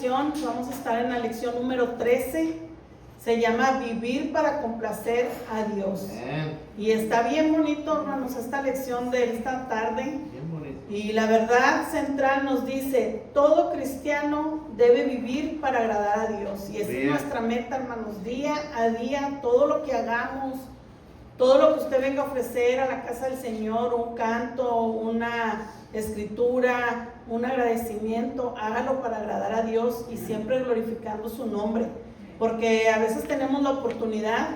lección, vamos a estar en la lección número 13, se llama Vivir para complacer a Dios. Y está bien bonito, hermanos, esta lección de esta tarde. Bien bonito. Y la verdad central nos dice, todo cristiano debe vivir para agradar a Dios. Y esa es nuestra meta, hermanos, día a día, todo lo que hagamos, todo lo que usted venga a ofrecer a la casa del Señor, un canto, una escritura, un agradecimiento, hágalo para agradar a Dios y siempre glorificando su nombre. Porque a veces tenemos la oportunidad,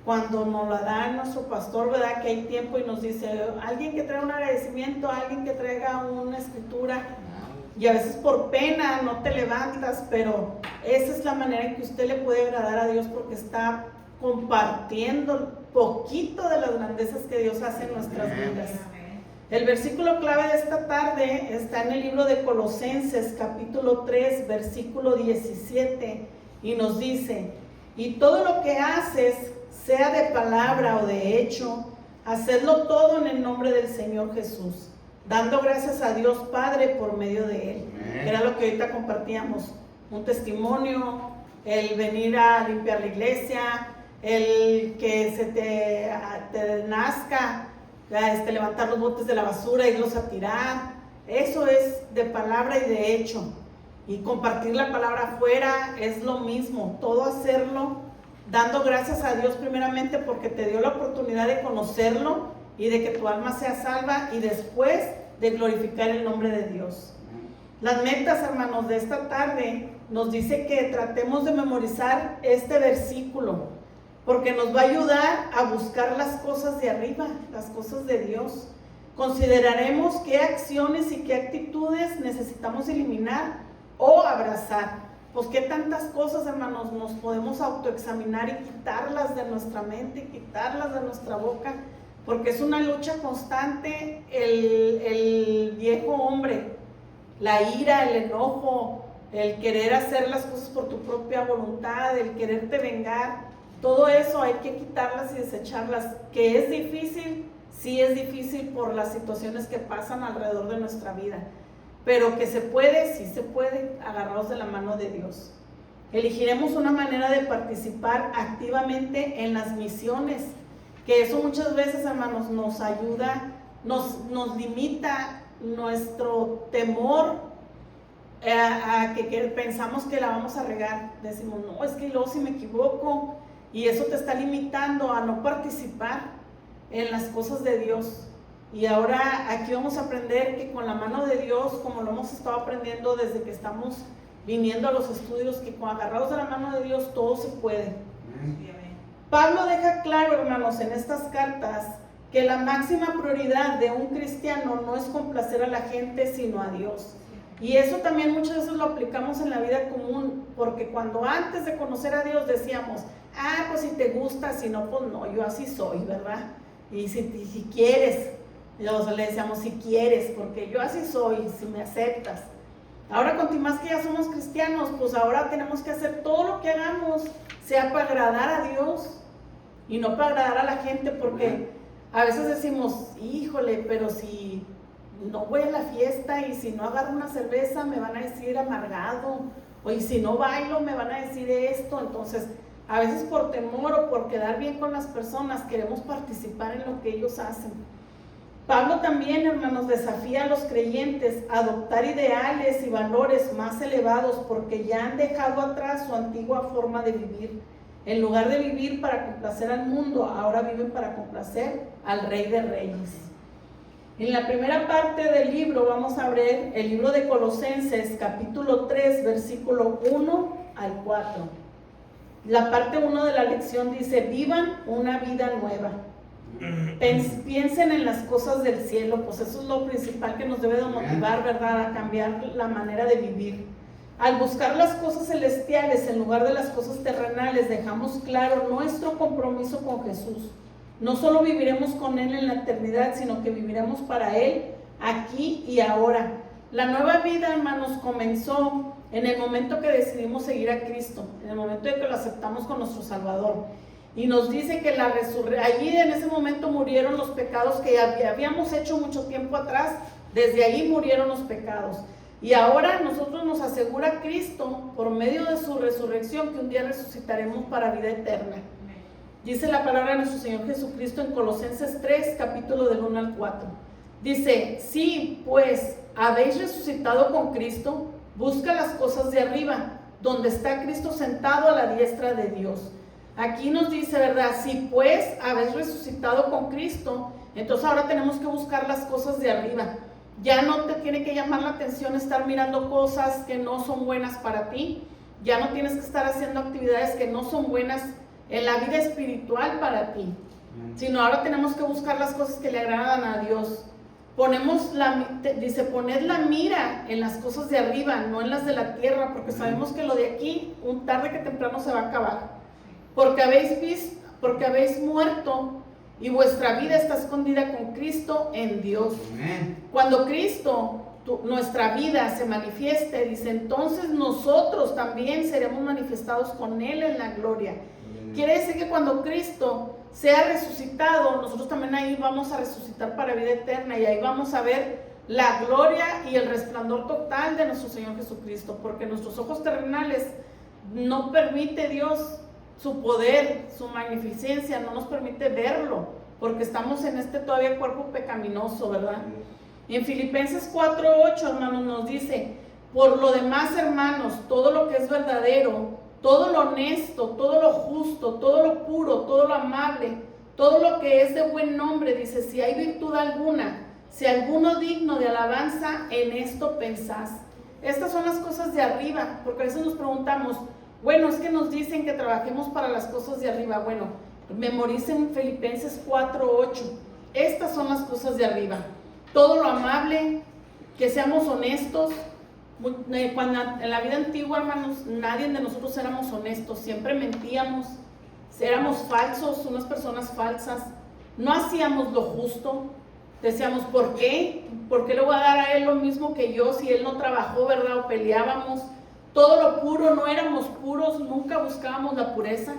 cuando nos la da nuestro pastor, ¿verdad? Que hay tiempo y nos dice, alguien que traiga un agradecimiento, alguien que traiga una escritura, y a veces por pena no te levantas, pero esa es la manera en que usted le puede agradar a Dios, porque está compartiendo poquito de las grandezas que Dios hace en nuestras vidas. El versículo clave de esta tarde está en el libro de Colosenses, capítulo 3, versículo 17, y nos dice, y todo lo que haces, sea de palabra o de hecho, hacedlo todo en el nombre del Señor Jesús, dando gracias a Dios Padre por medio de Él. Era lo que ahorita compartíamos, un testimonio, el venir a limpiar la iglesia, el que se te nazca, levantar los botes de la basura, irlos a tirar. Eso es de palabra y de hecho. Y compartir la palabra afuera es lo mismo, todo hacerlo dando gracias a Dios primeramente porque te dio la oportunidad de conocerlo y de que tu alma sea salva, y después de glorificar el nombre de Dios. Las metas, hermanos, de esta tarde nos dice que tratemos de memorizar este versículo, porque nos va a ayudar a buscar las cosas de arriba, las cosas de Dios. Consideraremos qué acciones y qué actitudes necesitamos eliminar o abrazar. Pues qué tantas cosas, hermanos, nos podemos autoexaminar y quitarlas de nuestra mente, y quitarlas de nuestra boca, porque es una lucha constante el viejo hombre, la ira, el enojo, el querer hacer las cosas por tu propia voluntad, el quererte vengar. Todo eso hay que quitarlas y desecharlas. Que es difícil, sí es difícil por las situaciones que pasan alrededor de nuestra vida, pero que se puede, sí se puede, agarrados de la mano de Dios. Elegiremos una manera de participar activamente en las misiones, que eso muchas veces, hermanos, nos ayuda, nos limita nuestro temor a que pensamos que la vamos a regar. Decimos, no, es que luego si me equivoco, y eso te está limitando a no participar en las cosas de Dios. Y ahora aquí vamos a aprender que con la mano de Dios, como lo hemos estado aprendiendo desde que estamos viniendo a los estudios, que con agarrados de la mano de Dios todo se puede. Pablo deja claro, hermanos, en estas cartas, que la máxima prioridad de un cristiano no es complacer a la gente, sino a Dios. Y eso también muchas veces lo aplicamos en la vida común, porque cuando antes de conocer a Dios decíamos, pues si te gusta, si no, pues no, yo así soy, ¿verdad? Y si quieres, le decíamos si quieres, porque yo así soy, si me aceptas. Ahora con más que ya somos cristianos, pues ahora tenemos que hacer todo lo que hagamos, sea para agradar a Dios y no para agradar a la gente, porque a veces decimos, híjole, pero si no voy a la fiesta y si no agarro una cerveza me van a decir amargado, o y si no bailo me van a decir esto. Entonces a veces por temor o por quedar bien con las personas queremos participar en lo que ellos hacen. Pablo también, hermanos, desafía a los creyentes a adoptar ideales y valores más elevados, porque ya han dejado atrás su antigua forma de vivir. En lugar de vivir para complacer al mundo, ahora viven para complacer al Rey de Reyes. En la primera parte del libro vamos a ver el libro de Colosenses, capítulo 3, versículo 1 al 4. La parte 1 de la lección dice, vivan una vida nueva. Piensen en las cosas del cielo, pues eso es lo principal que nos debe de motivar, ¿verdad? A cambiar la manera de vivir. Al buscar las cosas celestiales en lugar de las cosas terrenales, dejamos claro nuestro compromiso con Jesús. No solo viviremos con Él en la eternidad, sino que viviremos para Él aquí y ahora. La nueva vida, hermanos, comenzó en el momento que decidimos seguir a Cristo, en el momento de que lo aceptamos con nuestro Salvador. Y nos dice que allí en ese momento murieron los pecados que habíamos hecho mucho tiempo atrás. Desde allí murieron los pecados. Y ahora nosotros nos asegura Cristo, por medio de su resurrección, que un día resucitaremos para vida eterna. Dice la palabra de nuestro Señor Jesucristo en Colosenses 3, capítulo del 1 al 4. Dice, sí, pues, habéis resucitado con Cristo, busca las cosas de arriba, donde está Cristo sentado a la diestra de Dios. Aquí nos dice, ¿verdad? Si pues habéis resucitado con Cristo, entonces ahora tenemos que buscar las cosas de arriba. Ya no te tiene que llamar la atención estar mirando cosas que no son buenas para ti. Ya no tienes que estar haciendo actividades que no son buenas en la vida espiritual para ti. Sino ahora tenemos que buscar las cosas que le agradan a Dios. Dice, poned la mira en las cosas de arriba, no en las de la tierra, porque sabemos que lo de aquí, un tarde que temprano se va a acabar. Porque habéis muerto y vuestra vida está escondida con Cristo en Dios. Amén. Cuando Cristo, nuestra vida, se manifieste, dice, entonces nosotros también seremos manifestados con Él en la gloria. Amén. Quiere decir que cuando Cristo sea resucitado, nosotros también ahí vamos a resucitar para vida eterna, y ahí vamos a ver la gloria y el resplandor total de nuestro Señor Jesucristo, porque nuestros ojos terrenales no permite Dios su poder, su magnificencia, no nos permite verlo, porque estamos en este todavía cuerpo pecaminoso, ¿verdad? Y en Filipenses 4:8, hermanos, nos dice, por lo demás, hermanos, todo lo que es verdadero, todo lo honesto, todo lo justo, todo lo puro, todo lo amable, todo lo que es de buen nombre, dice, si hay virtud alguna, si alguno digno de alabanza, en esto pensás. Estas son las cosas de arriba, porque a veces nos preguntamos, bueno, es que nos dicen que trabajemos para las cosas de arriba. Bueno, memoricen Filipenses 4:8. Estas son las cosas de arriba. Todo lo amable, que seamos honestos. Cuando en la vida antigua, hermanos, nadie de nosotros éramos honestos, siempre mentíamos, éramos falsos, unas personas falsas, no hacíamos lo justo, decíamos, ¿por qué? ¿Por qué le voy a dar a él lo mismo que yo si él no trabajó, verdad? O peleábamos. Todo lo puro, no éramos puros, nunca buscábamos la pureza,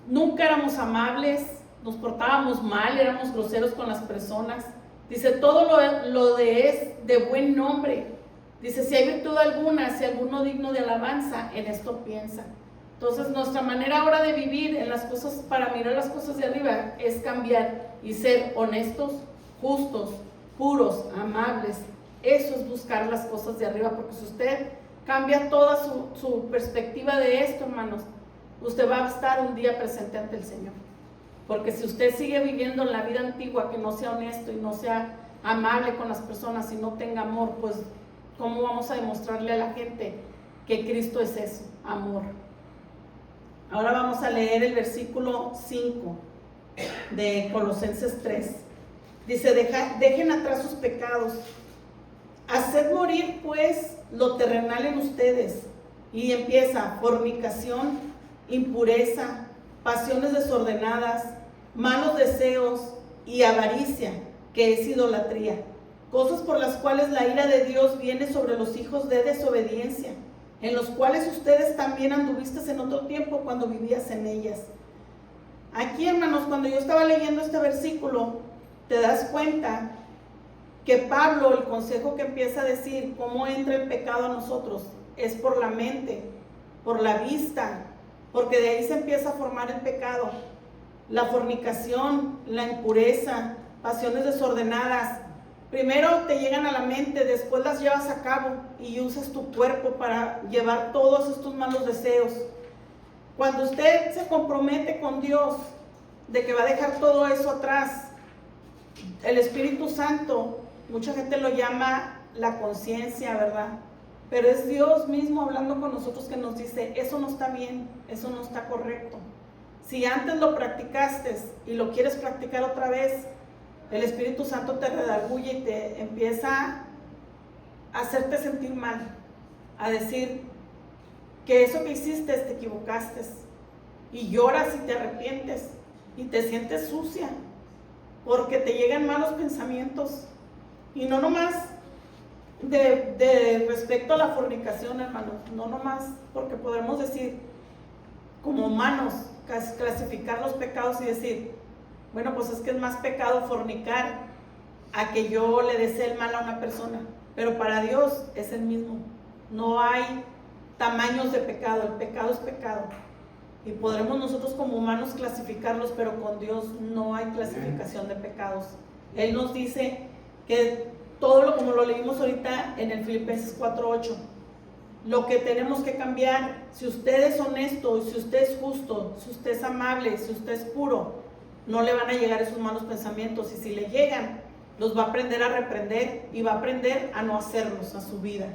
nunca éramos amables, nos portábamos mal, éramos groseros con las personas. Dice, todo lo es de buen nombre. Dice, si hay virtud alguna, si alguno digno de alabanza, en esto piensa. Entonces, nuestra manera ahora de vivir en las cosas, para mirar las cosas de arriba, es cambiar y ser honestos, justos, puros, amables. Eso es buscar las cosas de arriba, porque si usted cambia toda su perspectiva de esto, hermanos, usted va a estar un día presente ante el Señor. Porque si usted sigue viviendo en la vida antigua, que no sea honesto y no sea amable con las personas y no tenga amor, pues ¿cómo vamos a demostrarle a la gente que Cristo es eso, amor? Ahora vamos a leer el versículo 5 de Colosenses 3. Dice, dejen atrás sus pecados. Haced morir pues lo terrenal en ustedes. Y empieza fornicación, impureza, pasiones desordenadas, malos deseos y avaricia, que es idolatría. Cosas por las cuales la ira de Dios viene sobre los hijos de desobediencia, en los cuales ustedes también anduviste en otro tiempo cuando vivías en ellas. Aquí, hermanos, cuando yo estaba leyendo este versículo, te das cuenta que Pablo, el consejo que empieza a decir cómo entra el pecado a nosotros, es por la mente, por la vista, porque de ahí se empieza a formar el pecado. La fornicación, la impureza, pasiones desordenadas, primero te llegan a la mente, después las llevas a cabo y usas tu cuerpo para llevar todos estos malos deseos. Cuando usted se compromete con Dios de que va a dejar todo eso atrás, el Espíritu Santo, mucha gente lo llama la conciencia, ¿verdad? Pero es Dios mismo hablando con nosotros que nos dice, eso no está bien, eso no está correcto. Si antes lo practicaste y lo quieres practicar otra vez, el Espíritu Santo te redarguye y te empieza a hacerte sentir mal, a decir que eso que hiciste te equivocaste, y lloras y te arrepientes y te sientes sucia porque te llegan malos pensamientos, y no nomás de respecto a la fornicación, hermanos, no nomás, porque podemos decir como humanos, clasificar los pecados y decir, bueno, pues es que es más pecado fornicar a que yo le desee el mal a una persona. pero para Dios es el mismo. No hay tamaños de pecado, el pecado es pecado. Y podremos nosotros como humanos clasificarlos, pero con Dios no hay clasificación de pecados. Él nos dice que todo lo, como lo leímos ahorita en el Filipenses 4:8, lo que tenemos que cambiar, si usted es honesto, si usted es justo, si usted es amable, si usted es puro, no le van a llegar esos malos pensamientos, y si le llegan, los va a aprender a reprender y va a aprender a no hacerlos a su vida.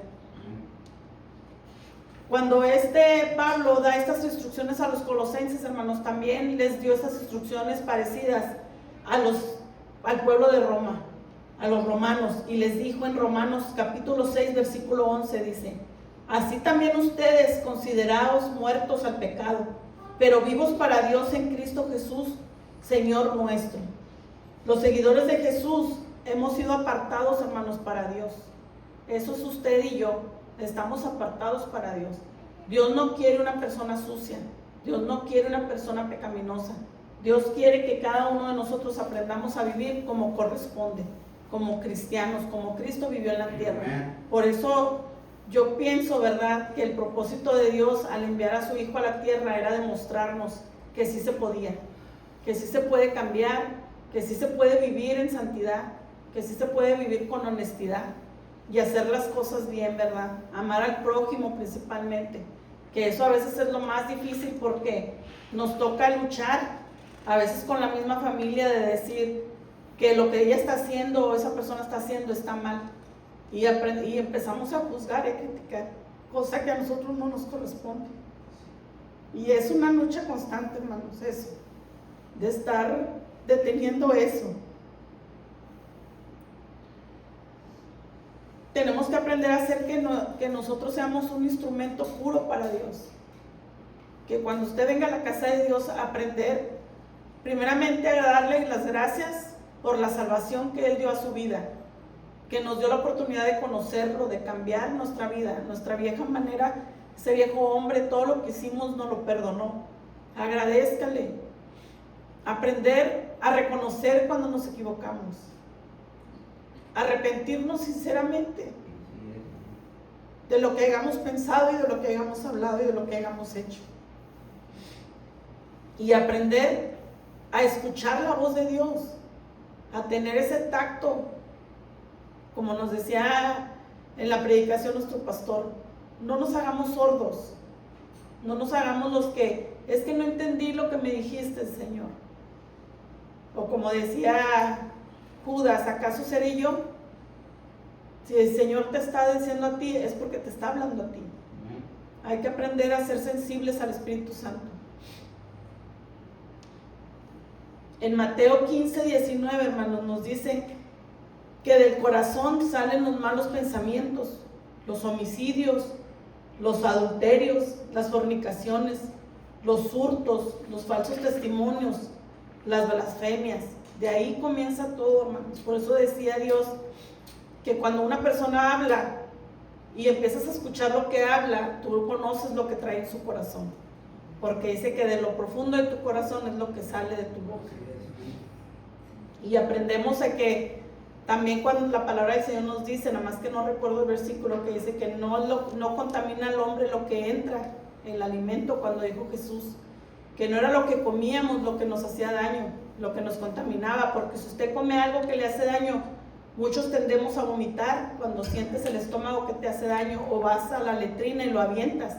Cuando Pablo da estas instrucciones a los colosenses, hermanos, también les dio esas instrucciones parecidas al pueblo de Roma, a los romanos, y les dijo en Romanos capítulo 6 versículo 11, dice: así también ustedes, considerados muertos al pecado, pero vivos para Dios en Cristo Jesús, Señor nuestro. Los seguidores de Jesús hemos sido apartados, hermanos, para Dios. Eso es usted y yo. Estamos apartados para Dios. Dios no quiere una persona sucia. Dios no quiere una persona pecaminosa. Dios quiere que cada uno de nosotros aprendamos a vivir como corresponde, como cristianos, como Cristo vivió en la tierra. Por eso yo pienso, ¿verdad?, que el propósito de Dios al enviar a su Hijo a la tierra era demostrarnos que sí se podía, que sí se puede cambiar, que sí se puede vivir en santidad, que sí se puede vivir con honestidad y hacer las cosas bien, ¿verdad? Amar al prójimo principalmente, que eso a veces es lo más difícil porque nos toca luchar a veces con la misma familia de decir que lo que ella está haciendo o esa persona está haciendo está mal, y empezamos a juzgar y a criticar, cosa que a nosotros no nos corresponde. Y es una lucha constante, hermanos, eso, de estar deteniendo eso. Tenemos que aprender a hacer que nosotros seamos un instrumento puro para Dios. Que cuando usted venga a la casa de Dios a aprender, primeramente a darle las gracias por la salvación que Él dio a su vida, que nos dio la oportunidad de conocerlo, de cambiar nuestra vida, nuestra vieja manera, ese viejo hombre, todo lo que hicimos nos lo perdonó. Agradézcale. Aprender a reconocer cuando nos equivocamos. Arrepentirnos sinceramente de lo que hayamos pensado y de lo que hayamos hablado y de lo que hayamos hecho. Y aprender a escuchar la voz de Dios, a tener ese tacto, como nos decía en la predicación nuestro pastor, no nos hagamos sordos, no nos hagamos los que, es que no entendí lo que me dijiste, Señor. O como decía Judas, ¿acaso seré yo? Si el Señor te está diciendo a ti, es porque te está hablando a ti. Hay que aprender a ser sensibles al Espíritu Santo. En Mateo 15:19, hermanos, nos dice que del corazón salen los malos pensamientos, los homicidios, los adulterios, las fornicaciones, los hurtos, los falsos testimonios, las blasfemias. De ahí comienza todo, hermanos. Por eso decía Dios que cuando una persona habla y empiezas a escuchar lo que habla, tú conoces lo que trae en su corazón, porque dice que de lo profundo de tu corazón es lo que sale de tu boca. Y aprendemos a que también cuando la palabra del Señor nos dice, nada más que no recuerdo el versículo, que dice que no contamina al hombre lo que entra, el alimento, cuando dijo Jesús, que no era lo que comíamos lo que nos hacía daño, lo que nos contaminaba, porque si usted come algo que le hace daño, muchos tendemos a vomitar cuando sientes el estómago que te hace daño, o vas a la letrina y lo avientas,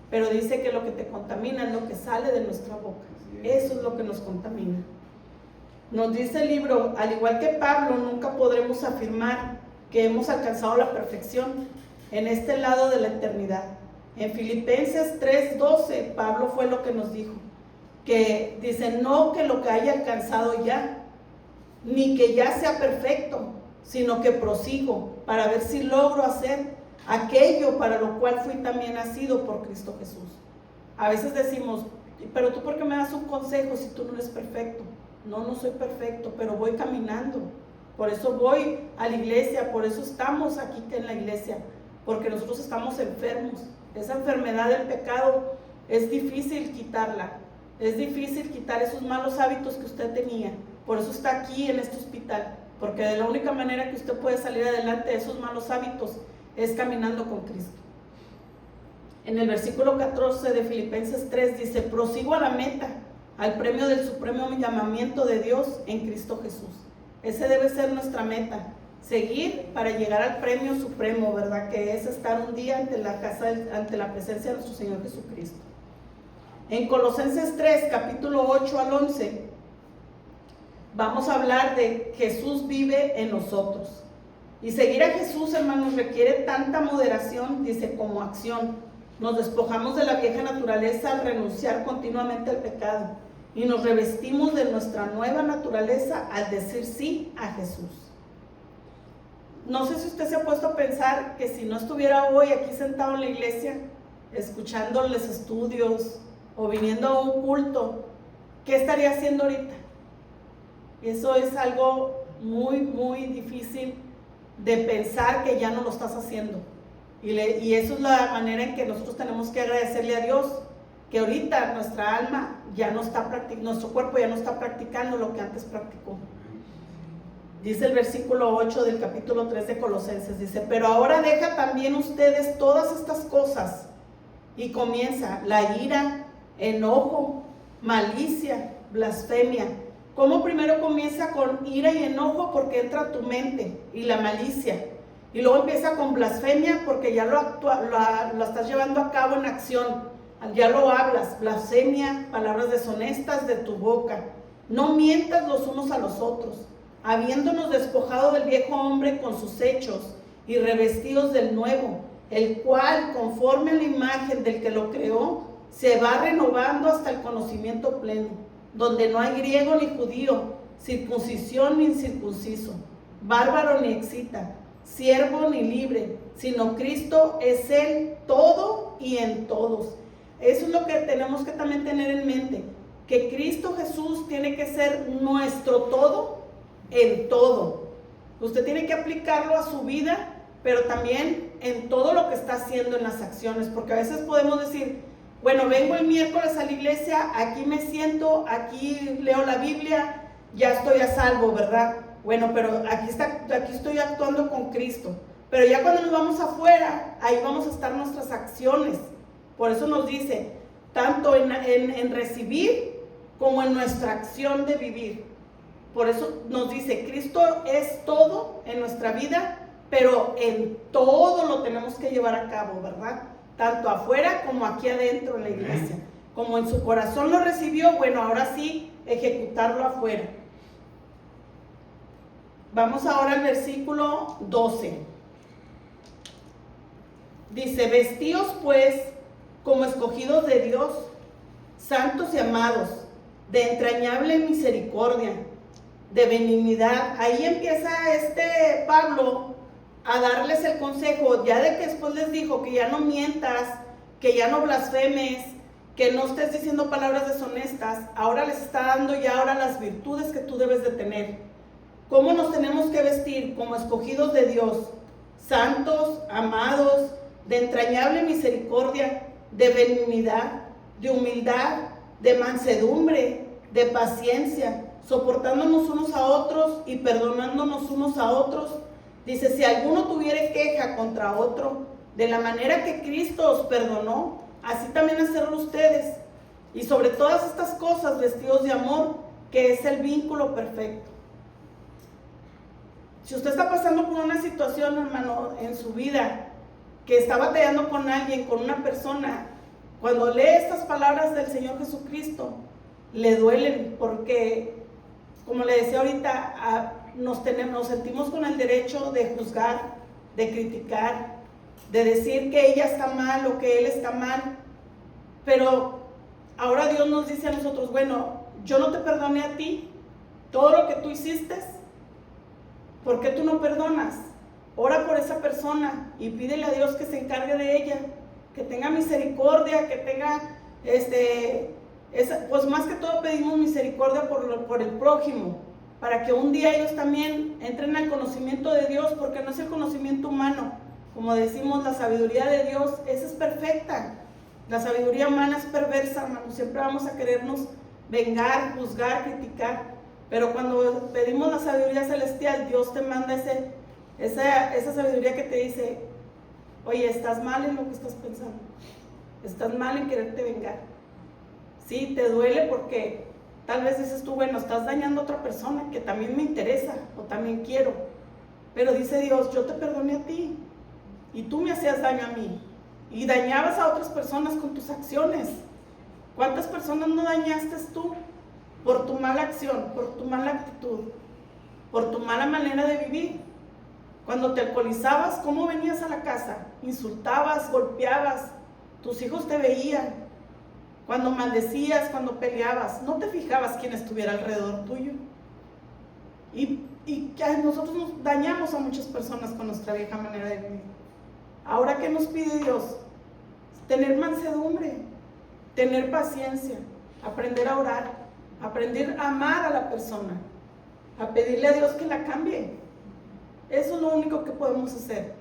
pero dice que lo que te contamina es lo que sale de nuestra boca, eso es lo que nos contamina. Nos dice el libro, al igual que Pablo, nunca podremos afirmar que hemos alcanzado la perfección en este lado de la eternidad. En Filipenses 3:12, Pablo fue lo que nos dijo, que dice, no que lo que haya alcanzado ya, ni que ya sea perfecto, sino que prosigo para ver si logro hacer aquello para lo cual fui también nacido por Cristo Jesús. A veces decimos, pero tú ¿por qué me das un consejo si tú no eres perfecto? No soy perfecto, pero voy caminando. Por eso voy a la iglesia, por eso estamos aquí en la iglesia, porque nosotros estamos enfermos. Esa enfermedad del pecado es difícil quitarla, es difícil quitar esos malos hábitos que usted tenía. Por eso está aquí en este hospital, porque de la única manera que usted puede salir adelante de esos malos hábitos es caminando con Cristo. En el versículo 14 de Filipenses 3 dice: prosigo a la meta, al premio del supremo llamamiento de Dios en Cristo Jesús. Ese debe ser nuestra meta, seguir para llegar al premio supremo, ¿verdad? Que es estar un día ante la presencia de nuestro Señor Jesucristo. En Colosenses 3, capítulo 8 al 11, vamos a hablar de Jesús vive en nosotros. Y seguir a Jesús, hermanos, requiere tanta moderación, dice, como acción. Nos despojamos de la vieja naturaleza al renunciar continuamente al pecado y nos revestimos de nuestra nueva naturaleza al decir sí a Jesús. No sé si usted se ha puesto a pensar que si no estuviera hoy aquí sentado en la iglesia, escuchándoles estudios o viniendo a un culto, ¿qué estaría haciendo ahorita? Y eso es algo muy, muy difícil de pensar que ya no lo estás haciendo. Y eso es la manera en que nosotros tenemos que agradecerle a Dios, que ahorita nuestra alma ya no está practicando, nuestro cuerpo ya no está practicando lo que antes practicó. Dice el versículo 8 del capítulo 3 de Colosenses, dice: pero ahora deja también ustedes todas estas cosas, y comienza la ira, enojo, malicia, blasfemia. ¿Cómo primero comienza con ira y enojo? Porque entra tu mente, y la malicia. Y luego empieza con blasfemia porque ya lo estás llevando a cabo en acción, ya lo hablas. Blasfemia, palabras deshonestas de tu boca. No mientas los unos a los otros, habiéndonos despojado del viejo hombre con sus hechos y revestidos del nuevo, el cual, conforme a la imagen del que lo creó, se va renovando hasta el conocimiento pleno, donde no hay griego ni judío, circuncisión ni incircunciso, bárbaro ni excita, siervo ni libre, sino Cristo es Él todo y en todos. Eso es lo que tenemos que también tener en mente, que Cristo Jesús tiene que ser nuestro todo en todo. Usted tiene que aplicarlo a su vida, pero también en todo lo que está haciendo en las acciones, porque a veces podemos decir: bueno, vengo el miércoles a la iglesia, aquí me siento, aquí leo la Biblia, ya estoy a salvo, ¿verdad? Bueno, pero aquí estoy actuando con Cristo. Pero ya cuando nos vamos afuera, ahí vamos a estar nuestras acciones. Por eso nos dice, tanto en recibir como en nuestra acción de vivir. Por eso nos dice, Cristo es todo en nuestra vida, pero en todo lo tenemos que llevar a cabo, ¿verdad? Tanto afuera como aquí adentro en la iglesia. Como en su corazón lo recibió, bueno, ahora sí, ejecutarlo afuera. Vamos ahora al versículo 12. Dice: vestíos pues como escogidos de Dios, santos y amados, de entrañable misericordia, de benignidad. Ahí empieza Pablo a darles el consejo, ya de que después les dijo que ya no mientas, que ya no blasfemes, que no estés diciendo palabras deshonestas. Ahora les está dando ya ahora las virtudes que tú debes de tener. ¿Cómo nos tenemos que vestir? Como escogidos de Dios, santos, amados, de entrañable misericordia, de benignidad, de humildad, de mansedumbre, de paciencia, soportándonos unos a otros y perdonándonos unos a otros. Dice: si alguno tuviere queja contra otro, de la manera que Cristo os perdonó, así también hacerlo ustedes. Y sobre todas estas cosas, vestidos de amor, que es el vínculo perfecto. Si usted está pasando por una situación, hermano, en su vida, que está batallando con alguien, con una persona, cuando lee estas palabras del Señor Jesucristo, le duelen, porque, como le decía ahorita, nos sentimos con el derecho de juzgar, de criticar, de decir que ella está mal o que él está mal. Pero ahora Dios nos dice a nosotros: bueno, yo no te perdoné a ti todo lo que tú hiciste. ¿Por qué tú no perdonas? Ora por esa persona y pídele a Dios que se encargue de ella, que tenga misericordia, que tenga, pues más que todo pedimos misericordia por el prójimo, para que un día ellos también entren al conocimiento de Dios, porque no es el conocimiento humano. Como decimos, la sabiduría de Dios, esa es perfecta. La sabiduría humana es perversa, hermano. Siempre vamos a querernos vengar, juzgar, criticar. Pero cuando pedimos la sabiduría celestial, Dios te manda esa sabiduría que te dice, oye, estás mal en lo que estás pensando, estás mal en quererte vengar. Sí, te duele porque tal vez dices tú, bueno, estás dañando a otra persona que también me interesa o también quiero. Pero dice Dios, yo te perdoné a ti y tú me hacías daño a mí y dañabas a otras personas con tus acciones. ¿Cuántas personas no dañaste tú por tu mala acción, por tu mala actitud, por tu mala manera de vivir? Cuando te alcoholizabas, ¿cómo venías a la casa? Insultabas, golpeabas, tus hijos te veían. Cuando maldecías, cuando peleabas, no te fijabas quién estuviera alrededor tuyo. Y nosotros nos dañamos a muchas personas con nuestra vieja manera de vivir. Ahora, ¿qué nos pide Dios? Tener mansedumbre, tener paciencia, aprender a orar, aprender a amar a la persona, a pedirle a Dios que la cambie. Eso es lo único que podemos hacer.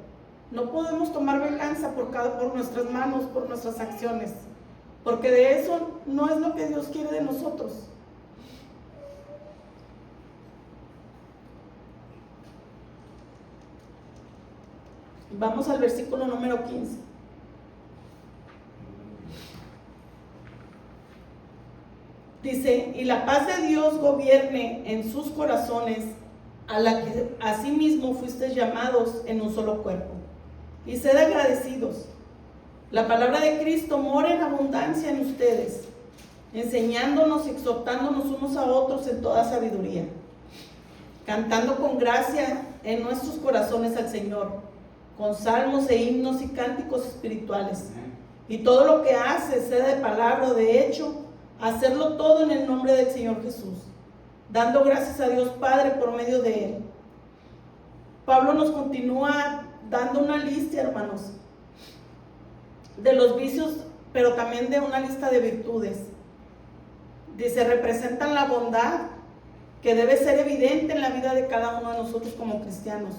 No podemos tomar venganza por nuestras manos, por nuestras acciones, porque de eso no es lo que Dios quiere de nosotros. Vamos al versículo número 15. Dice, y la paz de Dios gobierne en sus corazones, a la que asimismo fuisteis llamados en un solo cuerpo. Y sed agradecidos. La palabra de Cristo mora en abundancia en ustedes, enseñándonos y exhortándonos unos a otros en toda sabiduría, cantando con gracia en nuestros corazones al Señor, con salmos e himnos y cánticos espirituales. Y todo lo que hace, sea de palabra o de hecho, hacerlo todo en el nombre del Señor Jesús, dando gracias a Dios Padre por medio de Él. Pablo nos continúa dando una lista, hermanos, de los vicios, pero también de una lista de virtudes. Dice, representan la bondad que debe ser evidente en la vida de cada uno de nosotros como cristianos.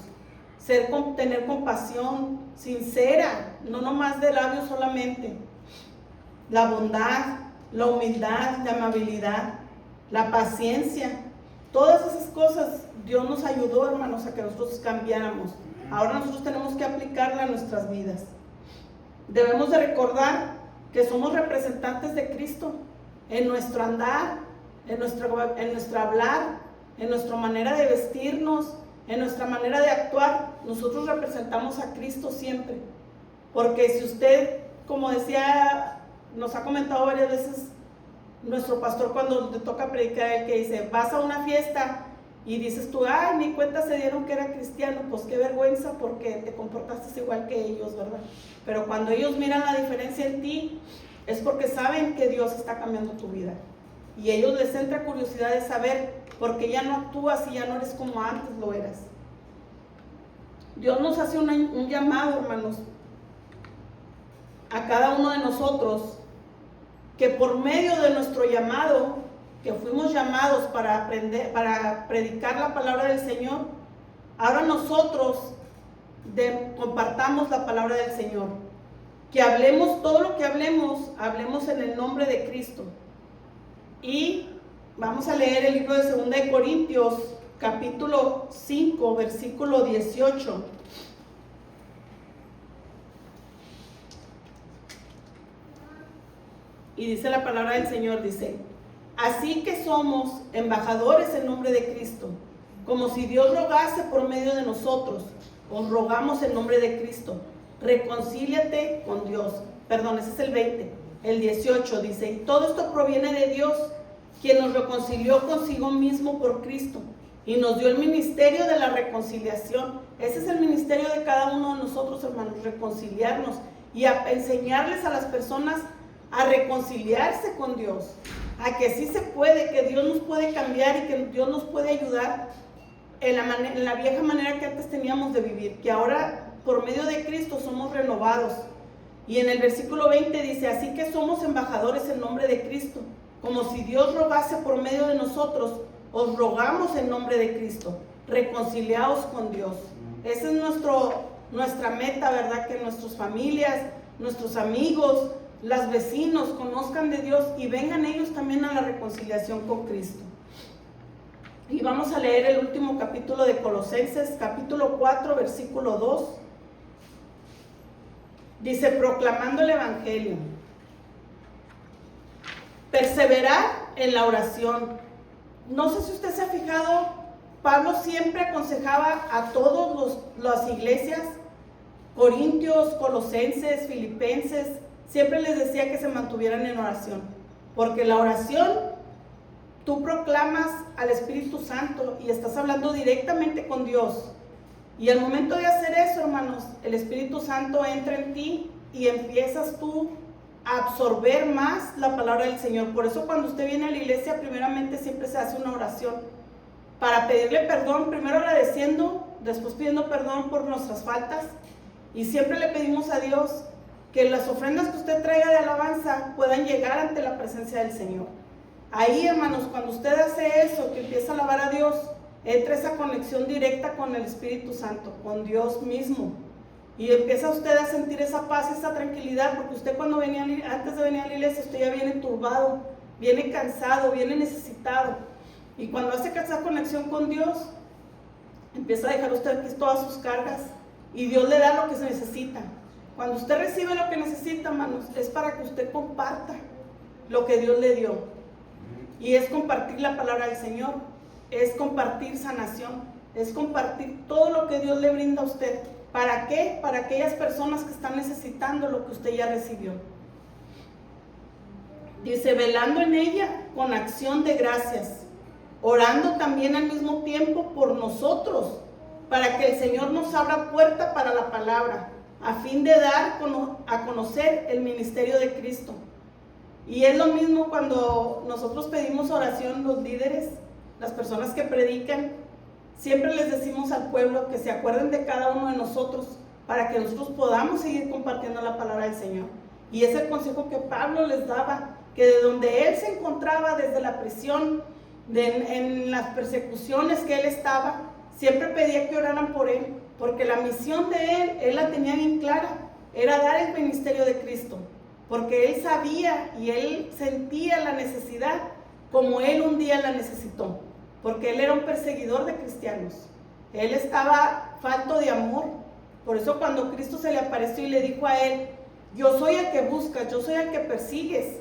Tener compasión sincera, no nomás de labios solamente. La bondad, la humildad, la amabilidad, la paciencia. Todas esas cosas Dios nos ayudó, hermanos, a que nosotros cambiáramos. Ahora nosotros tenemos que aplicarla a nuestras vidas. Debemos de recordar que somos representantes de Cristo en nuestro andar, en nuestro hablar, en nuestra manera de vestirnos, en nuestra manera de actuar. Nosotros representamos a Cristo siempre. Porque si usted, como decía, nos ha comentado varias veces nuestro pastor cuando le toca predicar, el que dice, vas a una fiesta y dices tú, ay, ni cuenta se dieron que era cristiano, pues qué vergüenza porque te comportaste igual que ellos, ¿verdad? Pero cuando ellos miran la diferencia en ti, es porque saben que Dios está cambiando tu vida. Y a ellos les entra curiosidad de saber por qué ya no actúas y ya no eres como antes lo eras. Dios nos hace un llamado, hermanos, a cada uno de nosotros, que por medio de nuestro llamado, que fuimos llamados para aprender, para predicar la palabra del Señor, ahora nosotros compartamos la palabra del Señor. Que hablemos, todo lo que hablemos en el nombre de Cristo. Y vamos a leer el libro de 2 de Corintios, capítulo 5, versículo 18. Y dice la palabra del Señor, dice, así que somos embajadores en nombre de Cristo, como si Dios rogase por medio de nosotros, os rogamos en nombre de Cristo, reconcíliate con Dios. Perdón, ese es el 20, el 18 dice, y todo esto proviene de Dios, quien nos reconcilió consigo mismo por Cristo, y nos dio el ministerio de la reconciliación. Ese es el ministerio de cada uno de nosotros, hermanos, reconciliarnos y a enseñarles a las personas a reconciliarse con Dios, a que sí se puede, que Dios nos puede cambiar y que Dios nos puede ayudar en la vieja manera que antes teníamos de vivir, que ahora por medio de Cristo somos renovados. Y en el versículo 20 dice, así que somos embajadores en nombre de Cristo, como si Dios rogase por medio de nosotros, os rogamos en nombre de Cristo, reconciliaos con Dios. Esa es nuestra meta, ¿verdad? Que nuestras familias, nuestros amigos, los vecinos conozcan de Dios y vengan ellos también a la reconciliación con Cristo. Y vamos a leer el último capítulo de Colosenses, capítulo 4, versículo 2. Dice, proclamando el Evangelio. Perseverar en la oración. No sé si usted se ha fijado, Pablo siempre aconsejaba a todas las iglesias, Corintios, Colosenses, Filipenses, siempre les decía que se mantuvieran en oración. Porque la oración, tú proclamas al Espíritu Santo y estás hablando directamente con Dios. Y al momento de hacer eso, hermanos, el Espíritu Santo entra en ti y empiezas tú a absorber más la palabra del Señor. Por eso cuando usted viene a la iglesia, primeramente siempre se hace una oración para pedirle perdón, primero agradeciendo, después pidiendo perdón por nuestras faltas, y siempre le pedimos a Dios que las ofrendas que usted traiga de alabanza puedan llegar ante la presencia del Señor. Ahí, hermanos, cuando usted hace eso, que empieza a alabar a Dios, entra esa conexión directa con el Espíritu Santo, con Dios mismo. Y empieza usted a sentir esa paz, esa tranquilidad, porque usted cuando venía, antes de venir a la iglesia, usted ya viene turbado, viene cansado, viene necesitado. Y cuando hace esa conexión con Dios, empieza a dejar usted aquí todas sus cargas y Dios le da lo que se necesita. Cuando usted recibe lo que necesita, hermanos, es para que usted comparta lo que Dios le dio. Y es compartir la palabra del Señor, es compartir sanación, es compartir todo lo que Dios le brinda a usted. ¿Para qué? Para aquellas personas que están necesitando lo que usted ya recibió. Dice, velando en ella con acción de gracias, orando también al mismo tiempo por nosotros, para que el Señor nos abra puerta para la palabra, a fin de dar a conocer el ministerio de Cristo. Y es lo mismo cuando nosotros pedimos oración, los líderes, las personas que predican, siempre les decimos al pueblo que se acuerden de cada uno de nosotros para que nosotros podamos seguir compartiendo la palabra del Señor. Y es el consejo que Pablo les daba, que de donde él se encontraba, desde la prisión, en las persecuciones que él estaba, siempre pedía que oraran por él, porque la misión de él la tenía bien clara, era dar el ministerio de Cristo, porque él sabía y él sentía la necesidad como él un día la necesitó, porque él era un perseguidor de cristianos, él estaba falto de amor. Por eso cuando Cristo se le apareció y le dijo a él, yo soy el que buscas, yo soy el que persigues,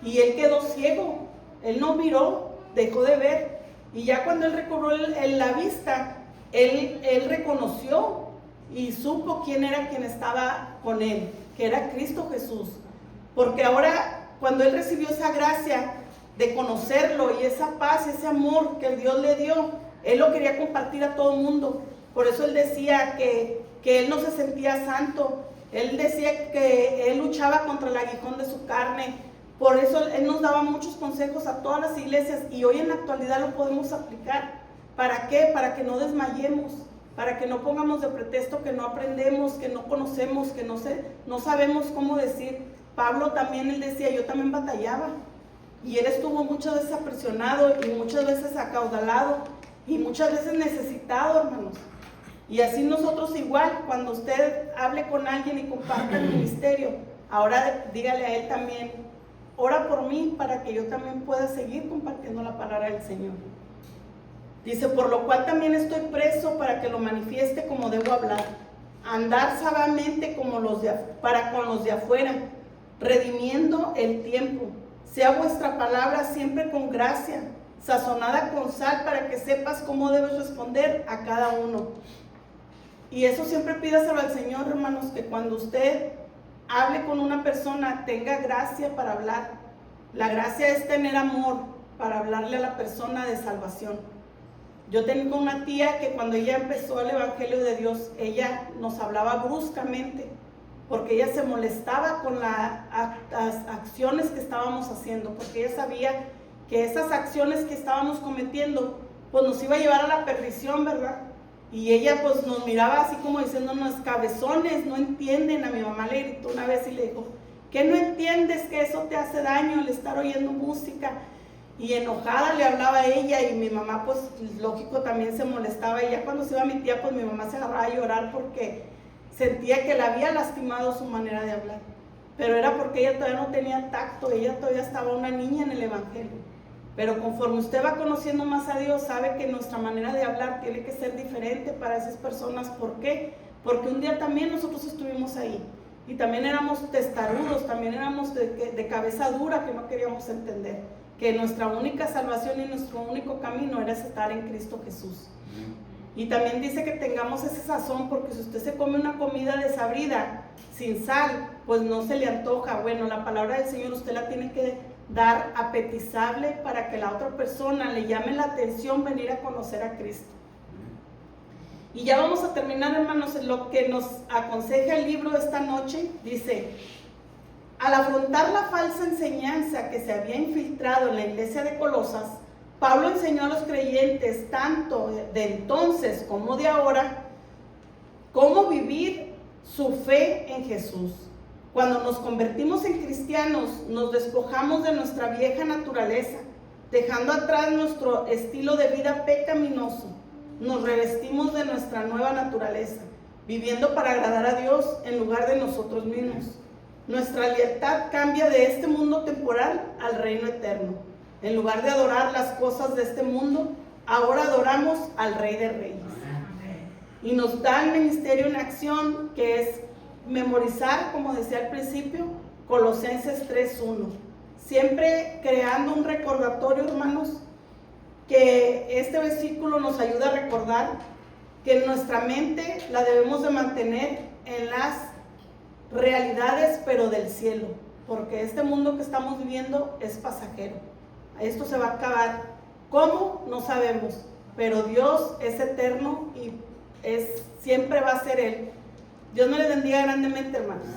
y él quedó ciego, él no miró, dejó de ver, y ya cuando él recobró la vista, él reconoció y supo quién era quien estaba con él, que era Cristo Jesús, porque ahora cuando él recibió esa gracia de conocerlo y esa paz, ese amor que Dios le dio, él lo quería compartir a todo el mundo. Por eso él decía que él no se sentía santo, él decía que él luchaba contra el aguijón de su carne. Por eso él nos daba muchos consejos a todas las iglesias y hoy en la actualidad lo podemos aplicar. ¿Para qué? Para que no desmayemos, para que no pongamos de pretexto que no aprendemos, que no conocemos, que no sabemos cómo decir. Pablo también, él decía, yo también batallaba. Y él estuvo muchas veces aprisionado y muchas veces acaudalado y muchas veces necesitado, hermanos. Y así nosotros igual, cuando usted hable con alguien y comparta el ministerio, ahora dígale a él también, ora por mí para que yo también pueda seguir compartiendo la palabra del Señor. Dice, por lo cual también estoy preso para que lo manifieste como debo hablar, andar sabiamente para con los de afuera, redimiendo el tiempo. Sea vuestra palabra siempre con gracia, sazonada con sal, para que sepas cómo debes responder a cada uno. Y eso siempre pídaselo al Señor, hermanos, que cuando usted hable con una persona, tenga gracia para hablar. La gracia es tener amor para hablarle a la persona de salvación. Yo tengo una tía que cuando ella empezó el Evangelio de Dios, ella nos hablaba bruscamente, porque ella se molestaba con las acciones que estábamos haciendo, porque ella sabía que esas acciones que estábamos cometiendo, pues nos iba a llevar a la perdición, ¿verdad? Y ella pues nos miraba así como diciéndonos, cabezones, no entienden. A mi mamá le gritó una vez y le dijo, ¿qué no entiendes que eso te hace daño el estar oyendo música? Y enojada le hablaba a ella y mi mamá pues lógico también se molestaba. Y ya cuando se iba mi tía, pues mi mamá se agarraba a llorar porque sentía que le había lastimado su manera de hablar. Pero era porque ella todavía no tenía tacto, ella todavía estaba una niña en el Evangelio. Pero conforme usted va conociendo más a Dios, sabe que nuestra manera de hablar tiene que ser diferente para esas personas. ¿Por qué? Porque un día también nosotros estuvimos ahí. Y también éramos testarudos, también éramos de cabeza dura, que no queríamos entender que nuestra única salvación y nuestro único camino era estar en Cristo Jesús. Y también dice que tengamos ese sazón, porque si usted se come una comida desabrida, sin sal, pues no se le antoja. Bueno, la palabra del Señor usted la tiene que dar apetizable para que la otra persona le llame la atención venir a conocer a Cristo. Y ya vamos a terminar, hermanos, en lo que nos aconseja el libro esta noche. Dice: al afrontar la falsa enseñanza que se había infiltrado en la iglesia de Colosas, Pablo enseñó a los creyentes, tanto de entonces como de ahora, cómo vivir su fe en Jesús. Cuando nos convertimos en cristianos, nos despojamos de nuestra vieja naturaleza, dejando atrás nuestro estilo de vida pecaminoso. Nos revestimos de nuestra nueva naturaleza, viviendo para agradar a Dios en lugar de nosotros mismos. Nuestra lealtad cambia de este mundo temporal al reino eterno. En lugar de adorar las cosas de este mundo, ahora adoramos al Rey de Reyes. Y nos da el ministerio en acción, que es memorizar, como decía al principio, Colosenses 3:1. Siempre creando un recordatorio, hermanos, que este versículo nos ayuda a recordar que nuestra mente la debemos de mantener en las realidades, pero del cielo, porque este mundo que estamos viviendo es pasajero. Esto se va a acabar. ¿Cómo? No sabemos, pero Dios es eterno y siempre va a ser Él. Dios me les bendiga grandemente, hermanos.